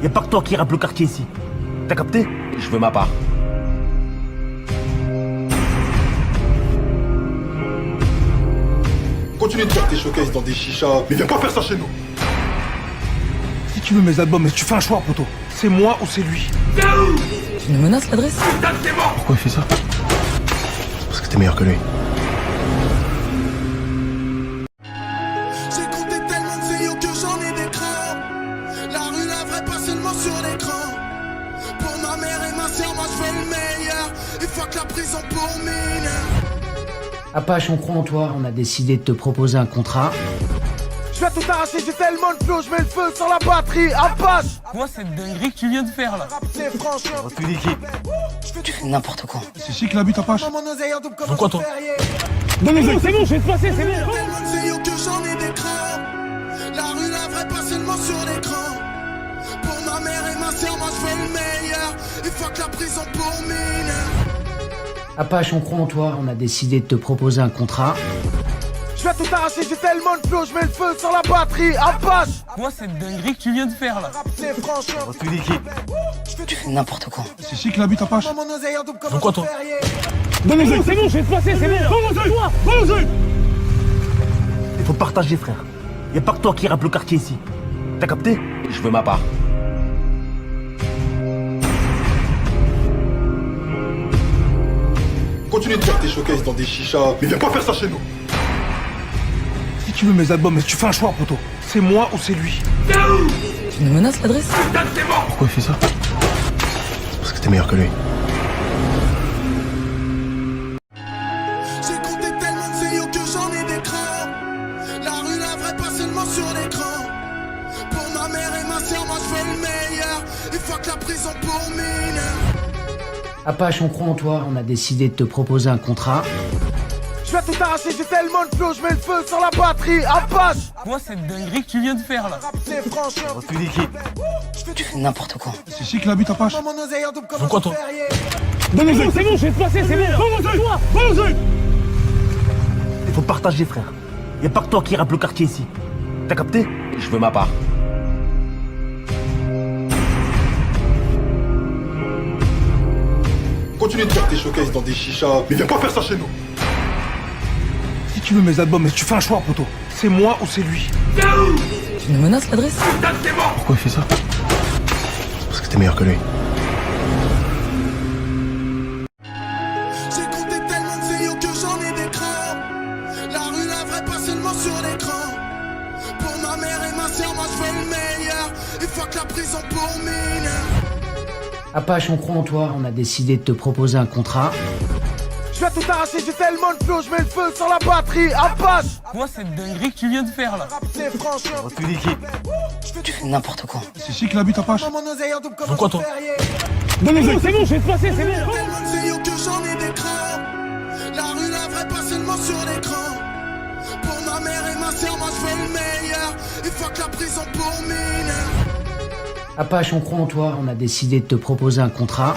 Y'a pas que toi qui rappe le quartier ici. T'as capté? Je veux ma part. Continue de faire tes showcases dans des chichas, mais viens pas faire ça chez nous. Si tu veux mes albums, mais tu fais un choix, poto. C'est moi ou c'est lui. Tu nous menaces l'adresse? Pourquoi il fait ça? Parce que t'es meilleur que lui. J'ai compté tellement de CEO que j'en ai des crans. La rue, la vraie, pas seulement sur l'écran. Pour ma mère et ma soeur, moi je veux le meilleur. Et fuck la prison pour mineur. Apache, on croit en toi, on a décidé de te proposer un contrat. Je vais tout arracher, j'ai tellement de flow, je mets le feu sur la batterie. Apache! Quoi, cette dinguerie que tu viens de faire là? C'est franchement. Refus d'équipe. Tu fais n'importe quoi. C'est chic la bute, Apache. Mon oseille en double comme Pourquoi un toi? ferrier. Non mais c'est bon, je vais te passer, c'est bon. Tellement de CEO que j'en ai des crans. La rue, la vraie, pas seulement sur l'écran. Pour ma mère et ma soeur, moi je veux le meilleur. Et fuck la prison pour mineur. Apache, on croit en toi, on a décidé de te proposer un contrat. Je vais tout arracher, j'ai tellement de flow, je mets le feu sur la batterie. Apache! Quoi, cette dinguerie que tu viens de faire là? C'est franchement. Refus d'équipe. Tu fais n'importe quoi. C'est chic la bute, Apache. Mon oseille en double comme Pourquoi un toi? ferrier. Non mais c'est bon, je vais te passer, c'est bon. Il faut partager, frère. Y'a pas que toi qui rappe le quartier ici. T'as capté? Je veux ma part. Continue de faire tes showcases dans des chichas, mais viens pas faire ça chez nous. Si tu veux mes albums, mais tu fais un choix, poto. C'est moi ou c'est lui. Tu nous menaces l'adresse? Pourquoi il fait ça? Parce que t'es meilleur que lui. J'ai compté tellement de CEO que j'en ai des crans. La rue, la vraie, pas seulement sur l'écran. Pour ma mère et ma soeur, moi je veux le meilleur. Et fuck la prison pour mineur. Apache, on croit en toi, on a décidé de te proposer un contrat. Je vais tout arracher, j'ai tellement de flow, je mets le feu sur la batterie. Apache! Quoi, cette dinguerie que tu viens de faire là? C'est franchement. Refus d'équipe. Tu fais n'importe quoi. C'est chic la bute, Apache. Mon oseille en double comme Pourquoi un toi? ferrier. Non mais c'est bon, je vais te passer, c'est bon. Il faut partager, frère. Y'a pas que toi qui rappe le quartier ici. T'as capté? Je veux ma part. Continue de faire tes showcases dans des chichas, mais viens pas faire ça chez nous. Si tu veux mes albums, mais tu fais un choix, poto. C'est moi ou c'est lui. Tu nous menaces l'adresse? Pourquoi il fait ça? Parce que t'es meilleur que lui. J'ai compté tellement de CEO que j'en ai des crans. La rue, la vraie, pas seulement sur l'écran. Pour ma mère et ma soeur, moi je veux le meilleur. Et fuck la prison pour mineur. Apache, on croit en toi, on a décidé de te proposer un contrat. Je vais tout arracher, j'ai tellement de flow, je mets le feu sur la batterie. Apache! Quoi, cette dinguerie que tu viens de faire là? C'est franchement. Refus d'équipe. Tu fais n'importe quoi. C'est chic la bute, Apache. Mon oseille en double comme Pourquoi un toi? ferrier. Non mais c'est bon, je vais te passer, c'est bon. Tellement de CEO que j'en ai des crans. La rue, la vraie, pas seulement sur l'écran. Pour ma mère et ma soeur, moi je veux le meilleur. Et fuck la prison pour mineur. Apache, on croit en toi, on a décidé de te proposer un contrat.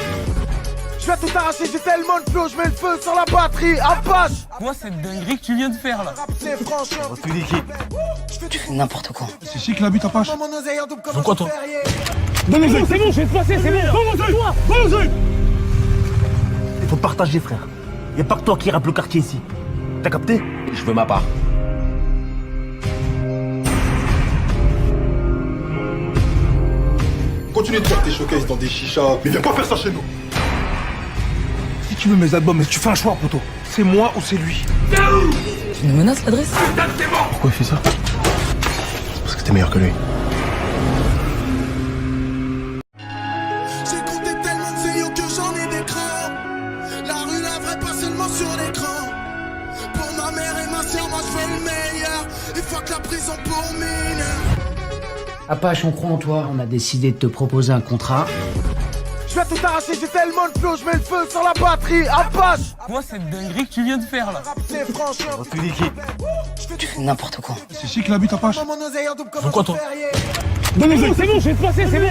Je vais tout arracher, j'ai tellement de flow, je mets le feu sur la batterie. Apache! Quoi, cette dinguerie que tu viens de faire là? C'est franchement. Refus d'équipe. Tu fais n'importe quoi. C'est chic la bute, Apache. Mon oseille en double comme Pourquoi un toi? ferrier. Non mais c'est bon, je vais te passer, c'est bon. Il faut partager, frère. Y'a pas que toi qui rappe le quartier ici. T'as capté? Je veux ma part. Continue de faire tes showcases dans des chichas, mais viens pas faire ça chez nous. Si tu veux mes albums, mais tu fais un choix, poto. C'est moi ou c'est lui. Tu nous menaces l'adresse? Pourquoi il fait ça? Parce que t'es meilleur que lui. J'ai compté tellement de CEO que j'en ai des crans. La rue, la vraie, pas seulement sur l'écran. Pour ma mère et ma soeur, moi je veux le meilleur. Et fuck la prison pour mineur. Apache, on croit en toi, on a décidé de te proposer un contrat. Je vais tout arracher, j'ai tellement de flow, je mets le feu sur la batterie. Apache! Quoi, cette dinguerie que tu viens de faire là? C'est franchement. Refus d'équipe. Tu fais n'importe quoi. C'est chic la bute, Apache. Mon oseille en double comme Pourquoi un toi? ferrier. Non mais c'est bon, je vais te passer, c'est bon.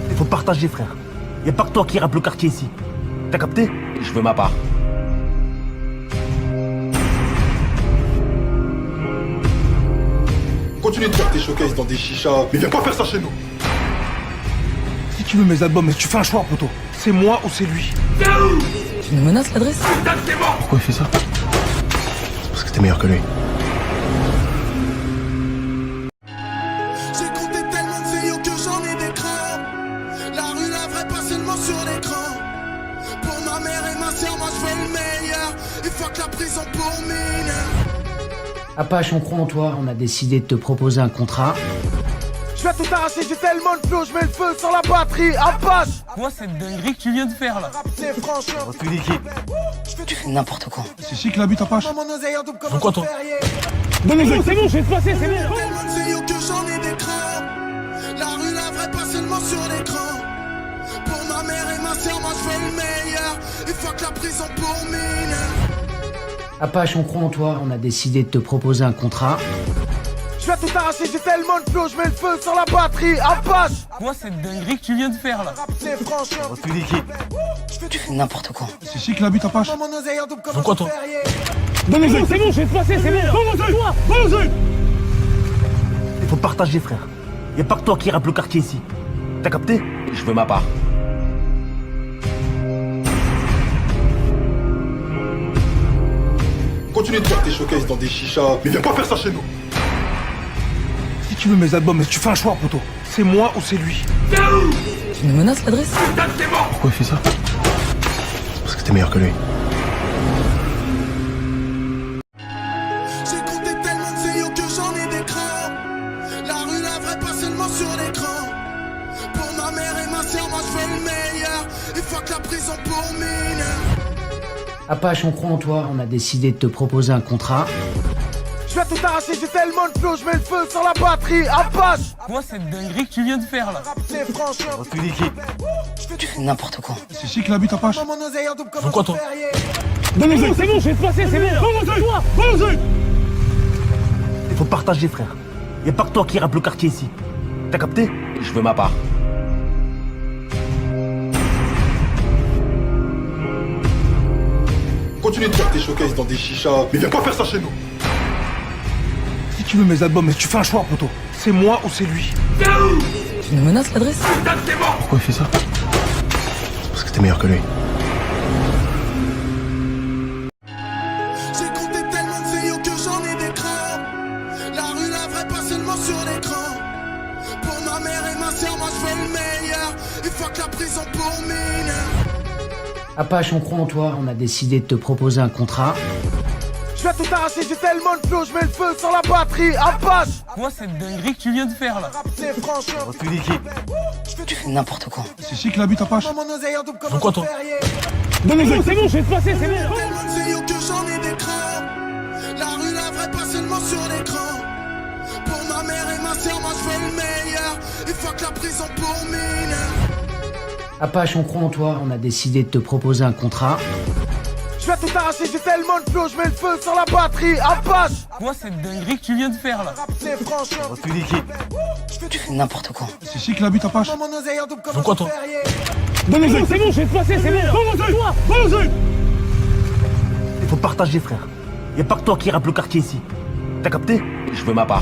Il faut partager, frère. Y'a pas que toi qui rappe le quartier ici. T'as capté? Je veux ma part. Continue de faire tes showcases dans des chichas, mais viens pas faire ça chez nous. Si tu veux mes albums, mais tu fais un choix, poto. C'est moi ou c'est lui. Tu nous menaces, l'adresse? Pourquoi il fait ça? C'est parce que t'es meilleur que lui. J'ai compté tellement de CEO que j'en ai des crans. La rue, la vraie, pas seulement sur l'écran. Pour ma mère et ma soeur, moi je veux le meilleur. Et fuck la prison pour mineur. Apache, on croit en toi, on a décidé de te proposer un contrat. Je vais tout arracher, j'ai tellement de flow, je mets le feu sur la batterie. Apache. Quoi cette dinguerie que tu viens de faire là? C'est franchement. Retrouve l'équipe. Tu fais n'importe quoi. C'est ici que la bute Apache. Mon oseille en double comme Pourquoi un toi ferrier. Non, c'est bon, je vais te passer, c'est bon. Tellement de CEO que j'en ai des crans. La rue, la vraie, pas seulement sur l'écran. Pour ma mère et ma soeur, moi je veux le meilleur. Et fuck la prison pour mineur. Apache, on croit en toi, on a décidé de te proposer un contrat. Je vais tout arracher, j'ai tellement de flow, je mets le feu sur la batterie. Apache. Quoi cette dinguerie que tu viens de faire là? C'est franchement. Retrouve l'équipe. Tu fais n'importe quoi. C'est ici que la bute Apache. Mon oseille en double comme Pourquoi un toi ferrier. Non, c'est bon, je vais te passer, c'est bon. Toi. Il faut partager, frère. Y'a pas que toi qui rappe le quartier ici. T'as capté? Je veux ma part. Continue de faire tes showcases dans des chichas, mais viens pas faire ça chez nous. Si tu veux mes albums, mais tu fais un choix, poto. C'est moi ou c'est lui. Tu nous menaces, l'adresse? Pourquoi il fait ça? C'est parce que t'es meilleur que lui. J'ai compté tellement de CEO que j'en ai des crans. La rue, la vraie, pas seulement sur l'écran. Pour ma mère et ma soeur, moi je veux le meilleur. Et fuck la prison pour mineur. Apache, on croit en toi, on a décidé de te proposer un contrat. Je vais tout arracher, j'ai tellement de flow, je mets le feu sur la batterie. Apache. Quoi cette dinguerie que tu viens de faire là? C'est franchement. Retrouve l'équipe. Tu fais n'importe quoi. C'est ici que la bute Apache. Mon oseille en double comme Pourquoi un toi ferrier. Non, c'est bon, je vais te passer, c'est bon. Il faut partager, frère. Y'a pas que toi qui rappe le quartier ici. T'as capté? Je veux ma part. Continue de faire tes showcases dans des chichas, mais viens pas faire ça chez nous. Si tu veux mes albums, mais tu fais un choix, poto. C'est moi ou c'est lui. Tu nous menaces, l'adresse? Pourquoi il fait ça? C'est parce que t'es meilleur que lui. J'ai compté tellement de CEO que j'en ai des crans. La rue, la vraie, pas seulement sur l'écran. Pour ma mère et ma soeur, moi je veux le meilleur. Et fuck la prison pour mineur. Apache, on croit en toi, on a décidé de te proposer un contrat. Je vais tout arracher, j'ai tellement de flow, je mets le feu sur la batterie. Apache. Quoi cette dinguerie que tu viens de faire là? C'est franchement. Retrouve l'équipe. Tu fais n'importe quoi. C'est ici que la bute Apache. Mon oseille en double comme Pourquoi un toi ferrier. Non, c'est bon, je vais te passer, c'est bon. Tellement de CEO que j'en ai des crans. La rue, la vraie, pas seulement sur l'écran. Pour ma mère et ma soeur, moi je veux le meilleur. Et fuck la prison pour mineur. Apache, on croit en toi, on a décidé de te proposer un contrat. Je vais tout arracher, j'ai tellement de flow, je mets le feu sur la batterie. Apache. Quoi cette dinguerie que tu viens de faire là? C'est franchement. Retrouve l'équipe. Tu fais n'importe quoi. C'est ici que la bute Apache. Mon oseille en double comme Pourquoi un toi ferrier. Non, c'est bon, je vais te passer, c'est bon. Il faut partager, frère. Y'a pas que toi qui rappe le quartier ici. T'as capté? Je veux ma part.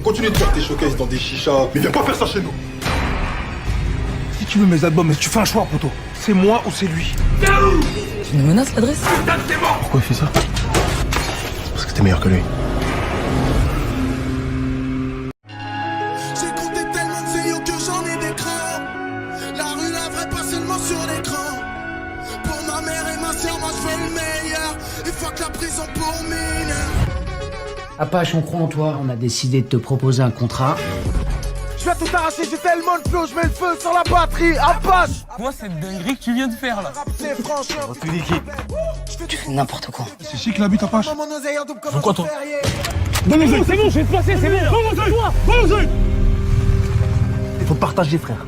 Continue de faire tes showcases dans des chichas, mais viens pas faire ça chez nous. Si tu veux mes albums, mais tu fais un choix, poto. C'est moi ou c'est lui. Tu nous menaces, l'adresse? Pourquoi il fait ça? C'est parce que t'es meilleur que lui. J'ai compté tellement de CEO que j'en ai des crans. La rue, la vraie, pas seulement sur l'écran. Pour ma mère et ma soeur, moi je veux le meilleur. Et fuck la prison pour mineur. Apache, on croit en toi, on a décidé de te proposer un contrat. Je vais tout arracher, j'ai tellement de flow, je mets le feu sur la batterie. Apache. Quoi cette dinguerie que tu viens de faire là? C'est franchement. Retrouve l'équipe. Tu fais n'importe quoi. C'est ici que la bute Apache. Mon oseille en double comme Pourquoi un toi ferrier. Non, c'est bon, je vais te passer, c'est bon. Il faut partager, frère.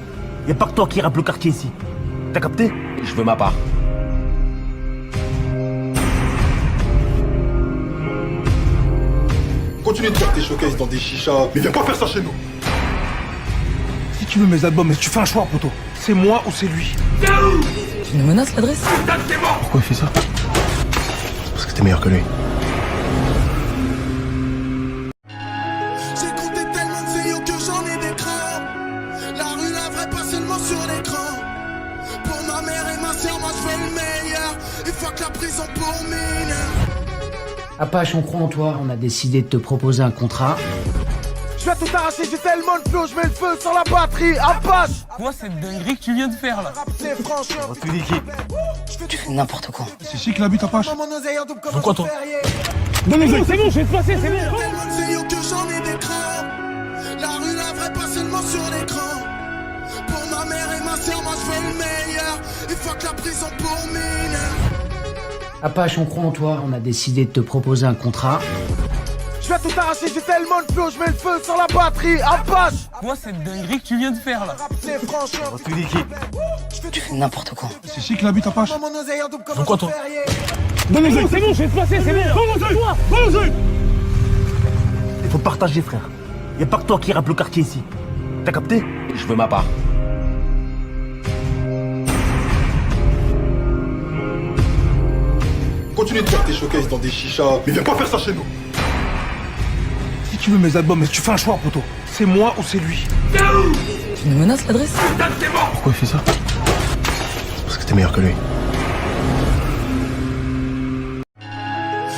Y'a pas que toi qui rappe le quartier ici. T'as capté? Je veux ma part. Continue de faire tes showcases dans des chichas, mais viens pas faire ça chez nous. Si tu veux mes albums, mais tu fais un choix, poto. C'est moi ou c'est lui. Tu nous menaces, l'adresse? Pourquoi il fait ça? t'es meilleur que lui. J'ai compté tellement de CEO que j'en ai des crans. La rue, la vraie, pas seulement sur l'écran. Pour ma mère et ma soeur, moi je veux le meilleur. Et fuck la prison pour mineur. Apache, on croit en toi. On a décidé de te proposer un contrat. Je vais tout arracher, j'ai tellement de flow, je mets le feu sur la batterie. Apache. Quoi cette dinguerie que tu viens de faire là? C'est franchement. Retrouve l'équipe. Tu fais n'importe quoi. C'est chic la bite Apache. Mon oseille en double comme Pourquoi un toi ferrier. C'est bon, je vais te passer, c'est bon. Tellement de CEO que j'en ai des crans. La rue, la vraie, pas seulement sur l'écran. Pour ma mère et ma soeur, moi je veux le meilleur. Et fuck la prison pour mineur. Apache, on croit en toi. On a décidé de te proposer un contrat. Je vais tout arracher, j'ai tellement de flow, je mets le feu sur la batterie. Apache. Quoi cette dinguerie que tu viens de faire là? C'est franchement. Retrouve l'équipe. Tu fais n'importe quoi. C'est chic la bite Apache. Mon oseille en double comme Pourquoi un toi ferrier. C'est bon, je vais te passer, c'est bon. Il faut partager, frère. Y'a pas que toi qui rappe le quartier ici. T'as capté? Je veux ma part. Continue de faire tes showcases dans des chichas, mais viens pas faire ça chez nous. Si tu veux mes albums, mais tu fais un choix, poto. C'est moi ou c'est lui. Tu nous menaces l'adresse? Pourquoi il fait ça? C'est parce que t'es meilleur que lui.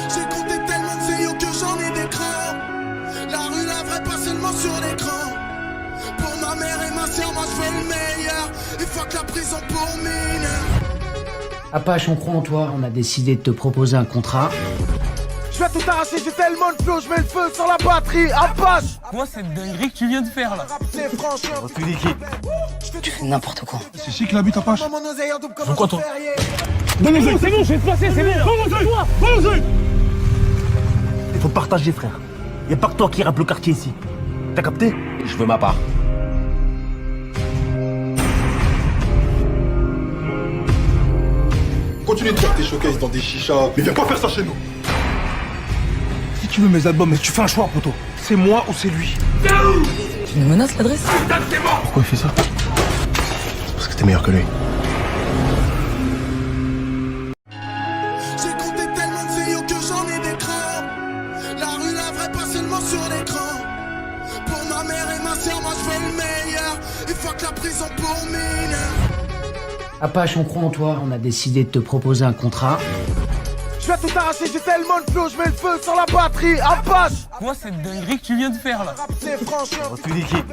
J'ai compté tellement de CEO que j'en ai des crans. La rue, la vraie, pas seulement sur l'écran. Pour ma mère et ma soeur, moi je veux le meilleur. Et fuck la prison pour mineur. Apache, on croit en toi. On a décidé de te proposer un contrat. Je vais tout arracher, j'ai tellement de flow, je mets le feu sur la batterie. Apache. Quoi cette dinguerie que tu viens de faire là? C'est franchement. Retrouve l'équipe. Tu fais n'importe quoi. C'est chic la bite Apache. Mon oseille en double comme Pourquoi un toi ferrier. C'est bon, je vais te passer, c'est bon. Il faut partager, frère. Y'a pas que toi qui rappe le quartier ici. T'as capté? Je veux ma part. Continue de faire tes showcases dans des chichas, mais viens pas faire ça chez nous. Si tu veux mes albums, mais tu fais un choix, poto. C'est moi ou c'est lui. Tu nous menaces l'adresse? Pourquoi il fait ça? C'est parce que t'es meilleur que lui. J'ai compté tellement de CEO que j'en ai des crans. La rue, la vraie, pas seulement sur l'écran. Pour ma mère et ma soeur, moi je veux le meilleur. Et fuck la prison pour mineur. Apache, on croit en toi. On a décidé de te proposer un contrat. Je vais tout arracher, j'ai tellement de flow, je mets le feu sur la batterie. Apache. Quoi cette dinguerie que tu viens de faire là? C'est franchement. Retrouve l'équipe.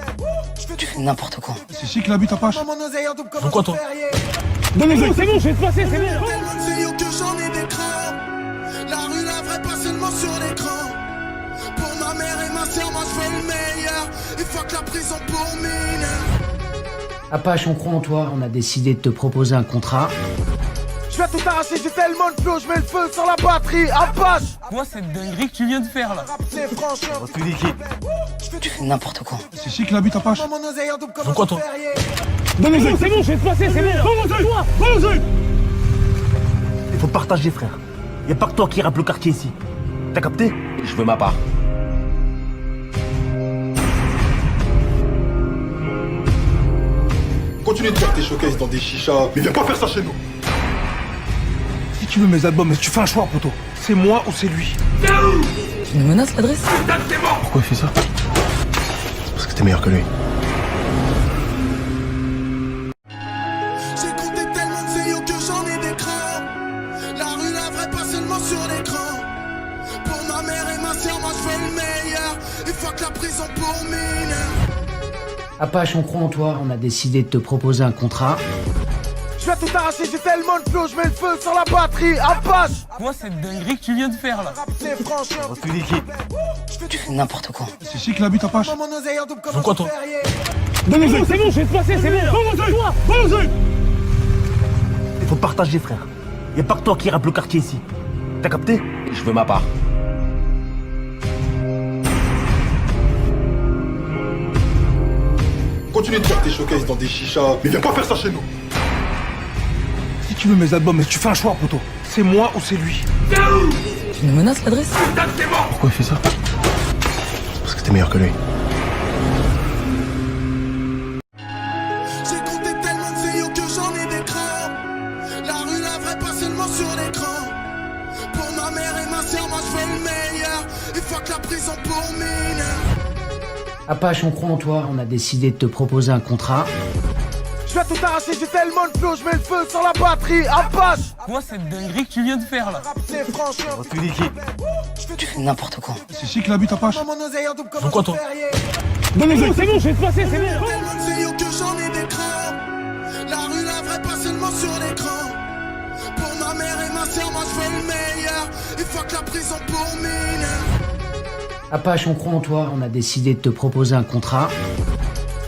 Tu fais n'importe quoi. C'est chic la bite Apache. Mon oseille en double comme Pourquoi un toi ferrier. C'est bon, je vais te passer, c'est bon. Tellement de CEO que j'en ai des crans. La rue, la vraie, pas seulement sur l'écran. Pour ma mère et ma soeur, moi je veux le meilleur. Et fuck la prison pour mineur. Apache, on croit en toi. On a décidé de te proposer un contrat. Je vais tout arracher, j'ai tellement de flow, je mets le feu sur la batterie. Apache. Quoi cette dinguerie que tu viens de faire là? C'est franchement. Retrouve l'équipe. Tu fais n'importe quoi. C'est chic la bite Apache. Mon oseille en double comme Pourquoi un toi ferrier. C'est bon, je vais te passer, c'est bon. Il faut partager, frère. Y'a pas que toi qui rappe le quartier ici. T'as capté? Je veux ma part. Continue de faire tes showcases dans des chichas, mais viens pas faire ça chez nous. Si tu veux mes albums, mais tu fais un choix, poto. C'est moi ou c'est lui. Tu nous menaces l'adresse? Pourquoi il fait ça? C'est parce que t'es meilleur que lui. J'ai compté tellement de CEO que j'en ai des crans. La rue, la vraie, pas seulement sur l'écran. Pour ma mère et ma soeur, moi je veux le meilleur. Et fuck la prison pour mineur. Apache, on croit en toi. On a décidé de te proposer un contrat. Je vais tout arracher, j'ai tellement de flow, je mets le feu sur la batterie. Apache. Quoi cette dinguerie que tu viens de faire là? C'est franchement. Retrouve l'équipe. Tu fais n'importe quoi. C'est chic la bite Apache. Mon oseille en double comme Pourquoi un toi ferrier. C'est bon, je vais te passer, c'est bon. Il faut partager, frère. Y'a pas que toi qui rappe le quartier ici. T'as capté? Je veux ma part. Continue de faire tes showcases dans des chichas, mais viens pas faire ça chez nous. Si tu veux mes albums, mais tu fais un choix, poto. C'est moi ou c'est lui. Tu nous menaces l'adresse? Pourquoi il fait ça? C'est parce que t'es meilleur que lui. J'ai compté tellement de CEO que j'en ai des crans. La rue, la vraie, pas seulement sur l'écran. Pour ma mère et fuck la prison pour mineur. Apache, on croit en toi, on a décidé de te proposer un contrat. Je vais tout arracher, j'ai tellement de flow, je mets le feu sur la batterie. Apache. Moi, cette dinguerie que tu viens de faire là. C'est franchement. Tout l'équipe. Tu fais n'importe quoi. C'est ici que la bute Apache. Mon oseille en double comme Pourquoi un toi ferrier. Non, mais c'est bon, je vais te passer, c'est bon. Tellement de CEO que j'en ai des crans. La rue, la vraie, pas seulement sur l'écran. Pour ma mère et ma soeur, moi je veux le meilleur. Et fuck la prison pour mineur. Apache, on croit en toi, on a décidé de te proposer un contrat.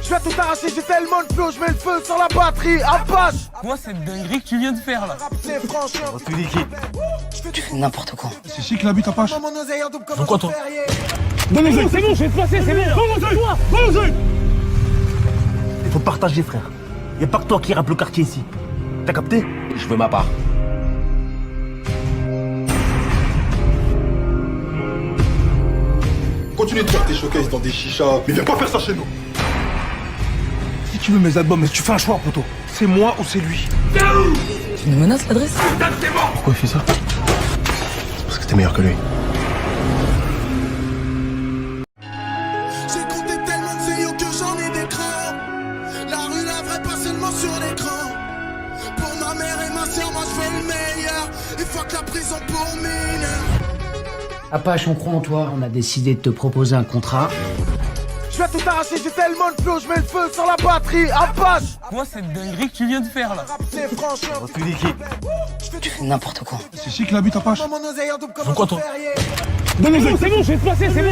Je vais tout arracher, j'ai tellement de flow, je mets le feu sur la batterie. Apache. Moi, cette dinguerie que tu viens de faire là. C'est franchement. Tout l'équipe. Tu fais n'importe quoi. C'est ici que la bute Apache. Mon oseille en double comme Pourquoi un toi ferrier. Non, mais c'est bon, je vais te passer, c'est bon. Toi, Il faut partager, frère. Y'a pas que toi qui rappe le quartier ici. T'as capté? Je veux ma part. Continue de faire tes showcases dans des chichas, mais viens pas faire ça chez nous. Si tu veux mes albums, mais tu fais un choix, poto. C'est moi ou c'est lui. Tu nous menaces l'adresse? Pourquoi il fait ça? C'est parce que t'es meilleur que lui. J'ai compté tellement de CEO que j'en ai des crans. La rue, la vraie, pas seulement sur l'écran. Pour ma mère et ma soeur, moi je veux le meilleur. Et fuck la prison pour mineur. Apache, on croit en toi, on a décidé de te proposer un contrat. Je vais tout arracher, j'ai tellement de flow, je mets le feu sur la batterie. Apache. moi, cette dinguerie que tu viens de faire là. C'est franchement. Tout l'équipe. Tu fais n'importe quoi. C'est ici que la bute Apache. Mon oseille en double comme Pourquoi un toi ferrier. Non, mais c'est bon, je vais te passer, c'est bon.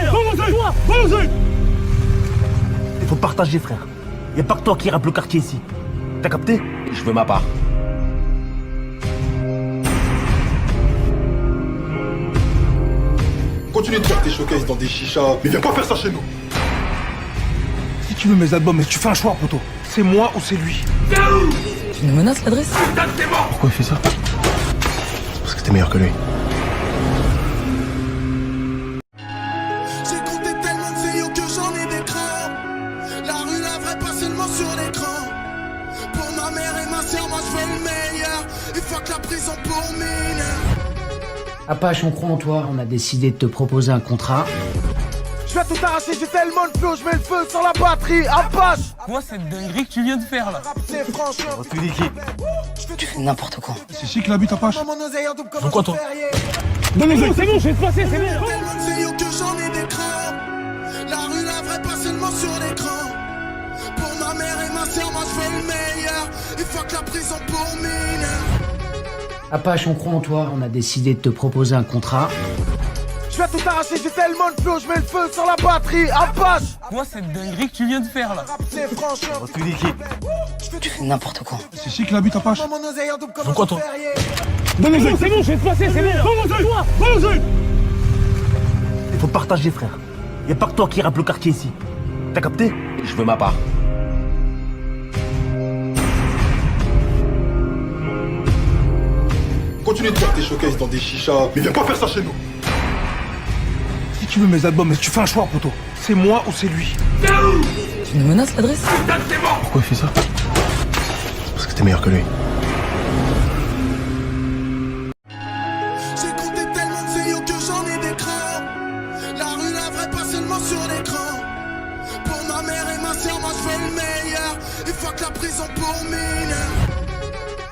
Il faut partager, frère. Y'a pas que toi qui rappe le quartier ici. T'as capté? Je veux ma part. Continue de faire tes showcases dans des chichas, mais viens pas faire ça chez nous. Si tu veux mes albums, mais tu fais un choix, poto. C'est moi ou c'est lui. Tu nous menaces l'adresse? Pourquoi il fait ça? C'est parce que t'es meilleur que lui. J'ai compté tellement de CEO que j'en ai des crans. La rue, la vraie, pas seulement sur l'écran. Pour ma mère et ma soeur, moi je veux le meilleur. Et fuck la prison pour mineur. Apache, on croit en toi, on a décidé de te proposer un contrat. Je vais tout arracher, j'ai tellement de flow, je mets le feu sur la batterie. Apache. Moi, cette dinguerie que tu viens de faire là. C'est franchement. Tout l'équipe. Tu fais n'importe quoi. C'est ici que la bute Apache. Mon oseille en double comme Pourquoi un toi ferrier. Non, mais c'est bon, je vais te passer, c'est bon. Tellement de CEO que j'en ai des crans. La rue, la vraie, pas seulement sur l'écran. Pour ma mère et ma soeur, moi je veux le meilleur. Et fuck la prison pour mineur. Apache, on croit en toi, on a décidé de te proposer un contrat. Je vais tout arracher, j'ai tellement de flow, je mets le feu sur la batterie. Apache. Moi, cette dinguerie que tu viens de faire là. C'est franchement. Tout l'équipe. Tu fais n'importe quoi. C'est ici que la bute Apache. Mon oseille en double comme Pourquoi un toi ferrier. Non, mais c'est bon, je vais te passer, c'est bon. Il faut partager, frère. Y'a pas que toi qui rappe le quartier ici. T'as capté? Je veux ma part. Continue de faire tes showcases dans des chichas, mais viens pas faire ça chez nous. Si tu veux mes albums, mais tu fais un choix, poto. C'est moi ou c'est lui. Tu nous menaces l'adresse? Pourquoi il fait ça? C'est parce que t'es meilleur que lui. J'ai compté tellement de CEO que j'en ai des crans. La rue, la vraie, pas seulement sur l'écran. Pour ma mère et ma soeur, moi je veux le meilleur. Et fuck la prison pour mineur.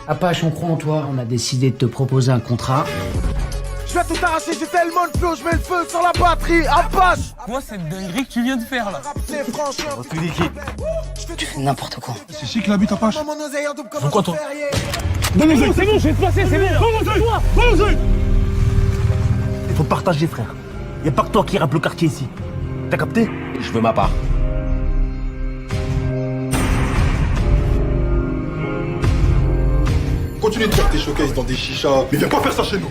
Apache, on croit en toi, on a décidé de te proposer un contrat. Je vais tout arracher, j'ai tellement de flow, je mets le feu sur la batterie. Apache. Moi, cette dinguerie que tu viens de faire là. C'est franchement. Tout l'équipe. Tu fais n'importe quoi. C'est ici que la bute Apache. Mon oseille en double comme Pourquoi un toi ferrier. Non, mais c'est bon, je vais te passer, c'est bon. Il faut partager, frère. Y'a pas que toi qui rappe le quartier ici. T'as capté? Je veux ma part. Continue de faire tes showcases dans des chichas, mais viens pas faire ça chez nous.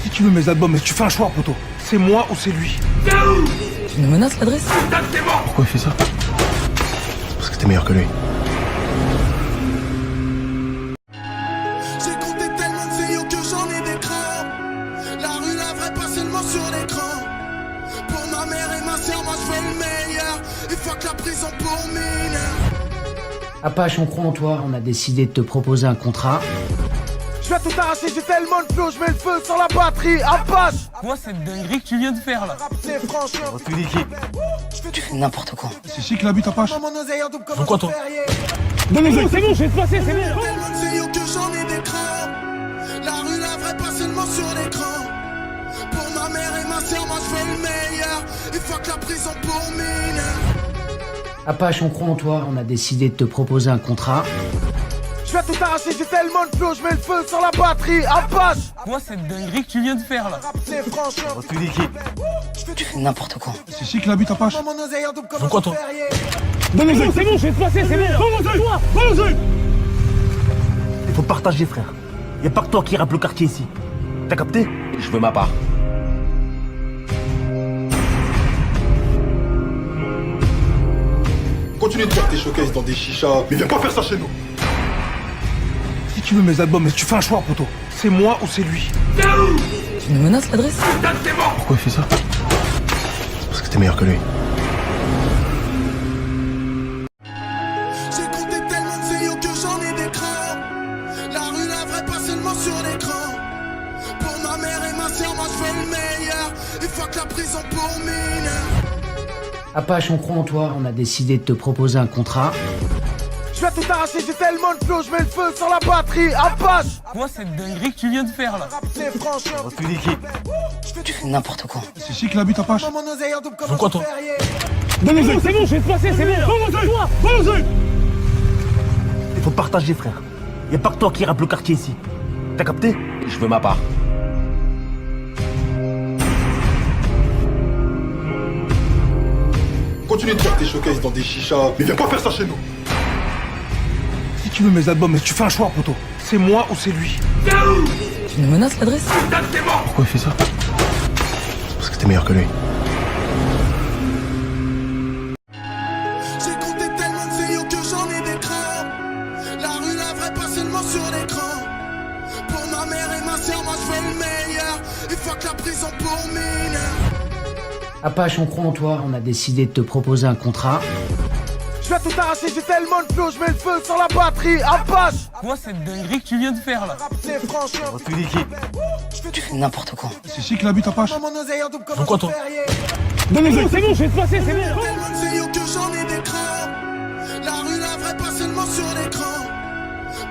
Si tu veux mes albums, mais tu fais un choix, poto. C'est moi ou c'est lui. Tu nous menaces l'adresse? Pourquoi il fait ça? C'est parce que t'es meilleur que lui. J'ai compté tellement de CEO que j'en ai des crans. La rue, la vraie, pas seulement sur l'écran. Pour ma mère et ma soeur, moi je veux le meilleur. Et fuck la prison pour mineur. Apache, on croit en toi, on a décidé de te proposer un contrat. Je Je vais tout arracher, j'ai tellement de flow, je mets le feu sur la batterie. Apache. Moi, c'est dinguerie que tu viens de faire là. C'est franchement. Retrouve l'équipe. Tu fais n'importe quoi. C'est ici qu'il habite, Apache. Mon oseille en double comme Pourquoi un toi ferrier. Non, mais c'est bon, je vais te passer, c'est bon. Tellement de CEO que j'en ai des crans. La rue, la vraie, pas seulement sur l'écran. Pour ma mère et ma soeur, moi je veux le meilleur. Et fuck la prison pour mineur. Apache, on croit en toi. On a décidé de te proposer un contrat. Je vais tout arracher, j'ai tellement de flow, je mets le feu sur la batterie. Apache. Moi, c'est dinguerie que tu viens de faire là. C'est franchement. Retrouve l'équipe. Tu fais n'importe quoi. C'est ici qu'il habite, Apache. Mon oseille en double comme Pourquoi un toi ferrier. Non, mais c'est bon, je vais te passer, c'est bon. Toi, Il faut partager, frère. Y'a pas que toi qui rappe le quartier ici. T'as capté? Je veux ma part. Continue de faire tes showcases dans des chichas, mais viens pas faire ça chez nous. Si tu veux mes albums, mais tu fais un choix, poto. C'est moi ou c'est lui. Tu nous menaces l'adresse? Pourquoi il fait ça? C'est parce que t'es meilleur que lui. J'ai compté tellement de CEO que j'en ai des crans. La rue, la vraie, pas seulement sur l'écran. Pour ma mère et ma soeur, moi je veux le meilleur. Et fuck la prison pour mineur. Apache, on croit en toi. On a décidé de te proposer un contrat. Je vais tout arracher, j'ai tellement de flow, je mets le feu sur la batterie. Apache. moi, c'est dinguerie que tu viens de faire là. C'est franchement. Retrouve l'équipe. Tu fais n'importe quoi. C'est ici qu'il habite, Apache. Mon oseille en double comme Pourquoi un toi ferrier. Non, mais c'est bon, je vais te passer, c'est bon. Toi, Il faut partager, frère. Y'a pas que toi qui rappe le quartier ici. T'as capté? Je veux ma part. Continue de faire tes showcases dans des chichas, mais viens pas faire ça chez nous. Si tu veux mes albums, mais tu fais un choix, poto. C'est moi ou c'est lui. Tu nous menaces l'adresse? Pourquoi il fait ça? C'est parce que t'es meilleur que lui. J'ai compté tellement de CEO que j'en ai des crans. La rue, la vraie, pas seulement sur l'écran. Pour ma mère et ma soeur, moi je veux le meilleur. Et fuck la prison pour mineur. Apache, on croit en toi. On a décidé de te proposer un contrat. Je vais tout arracher, j'ai tellement de flow, je mets le feu sur la batterie. Apache. moi, c'est dinguerie que tu viens de faire là. C'est franchement. Retrouve l'équipe. Tu fais n'importe quoi. C'est ici qu'il habite, Apache. Mon oseille en double comme Pourquoi un toi ferrier. Non, mais c'est bon, je vais te passer, c'est bon. Tellement de CEO que j'en ai des crans. La rue, la vraie, pas seulement sur l'écran.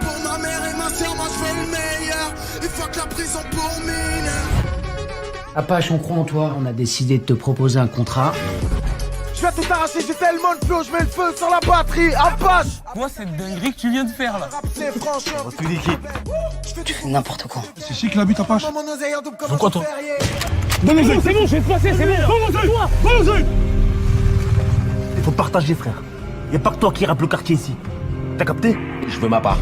Pour ma mère et ma soeur, moi je veux le meilleur. Et fuck la prison pour mineur. Apache, on croit en toi. On a décidé de te proposer un contrat. Je vais tout arracher, j'ai tellement de flow, je mets le feu sur la batterie. Apache. moi, c'est dinguerie que tu viens de faire là. C'est franchement. Retrouve l'équipe. Tu fais n'importe quoi. C'est ici qu'il habite, Apache. Mon oseille en double comme Pourquoi un toi ferrier. Non, mais c'est bon, je vais te passer, c'est bon. Toi, Il faut partager, frère. Y'a pas que toi qui rappe le quartier ici. T'as capté? Je veux ma part.